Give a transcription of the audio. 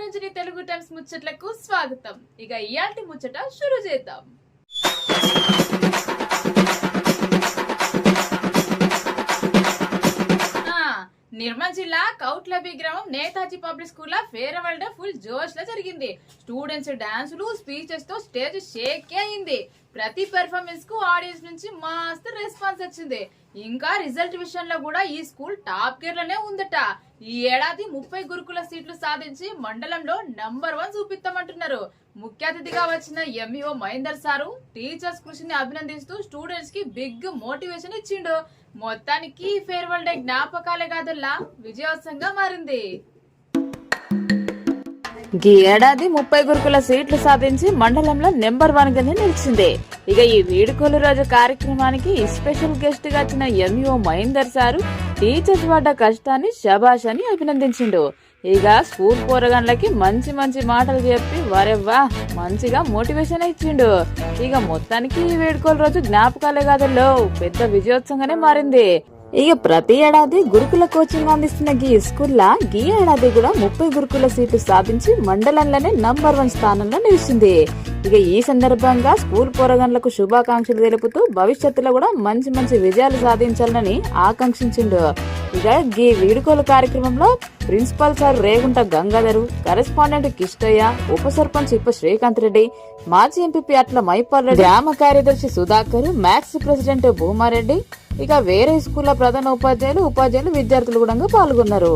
మనోరంజని తెలుగు టైమ్స్ ముచ్చట్లకు స్వాగతం. ఇక ఇయాల్టి ముచ్చట షురు చేద్దాం. నిర్మల్ జిల్లా కౌట్లబి గ్రామం నేతాజీ పబ్లిక్ స్కూల్ లో ఫేర్వెల్ డే ఫుల్ జోష్ లో జరిగింది. స్టూడెంట్స్ డాన్సులు స్పీచెస్ తో స్టేజ్ షేక్ అయింది. ప్రతి పెర్ఫార్మెన్స్ కు ఆడియన్స్ నుంచి మస్తు రెస్పాన్స్ వచ్చింది. ఇంకా రిజల్ట్ విషయంలో కూడా ఈ స్కూల్ టాప్ గేర్ లోనే ఉందట. ఈ ఏడాది 30 గురుకుల సీట్లు సాధించి మండలంలో నంబర్ 1 చూపిస్తామంటున్నారు. ముఖ్య అతిథిగా వచ్చిన ఎంఈఓ మహేందర్ సారు టీచర్స్ కృషిని అభినందిస్తూ స్టూడెంట్స్ కి బిగ్ మోటివేషన్ ఇచ్చిండు. మొత్తానికి ఫేర్వెల్ డే జ్ఞాపకాలే కాదల్లా విజయోత్సవంగా మారింది. ఈ ఏడాది 30 గురుకుల సీట్లు సాధించి మండలంలో నెంబర్ 1 గానే నిలిచింది. ఇక ఈ వీడుకోలు రోజు కార్యక్రమానికి స్పెషల్ గెస్ట్ గా వచ్చిన ఎంఈఓ మహేందర్ సారు టీచర్స్ పడ్డ కష్టాన్ని శబాష్ అని అభినందించిండు. ఇక స్కూల్ పోరగాన్లకి మంచి మంచి మాటలు చెప్పి వరెవ్వా మంచిగా మోటివేషన్ ఇచ్చిండు. ఇక మొత్తానికి ఈ వేడుకోలు రోజు జ్ఞాపకాలే కాదల్లో పెద్ద విజయోత్సవంగానే మారింది. ఇక ప్రతి ఏడాది గురుకుల కోచింగ్ అందిస్తున్న ఈ స్కూల్ ఈ ఏడాది కూడా 30 గురుకుల సీట్లు సాధించి మండలంలోనే నంబర్ 1 స్థానంలో నిలిచింది. ఇక ఈ సందర్భంగా స్కూల్ పోరగాన్లకు శుభాకాంక్షలు తెలుపుతూ భవిష్యత్తులో కూడా మంచి మంచి విజయాలు సాధించాలని ఆకాంక్షించిండు. ఇక ఈ వీడుకోలు కార్యక్రమంలో principal sir Regunta Gangadhar, correspondent Kishtaiah, ఉప సర్పంచ్ ఇప్ప శ్రీకాంత్ రెడ్డి, మాజీ ఎంపీ అట్ల మైపాల్ రెడ్డి, గ్రామ కార్యదర్శి సుధాకర్, మ్యాథ్స్ ప్రెసిడెంట్ భూమారెడ్డి, ఇక వేరే స్కూళ్ల ప్రధాన ఉపాధ్యాయులు విద్యార్థులు కూడా పాల్గొన్నారు.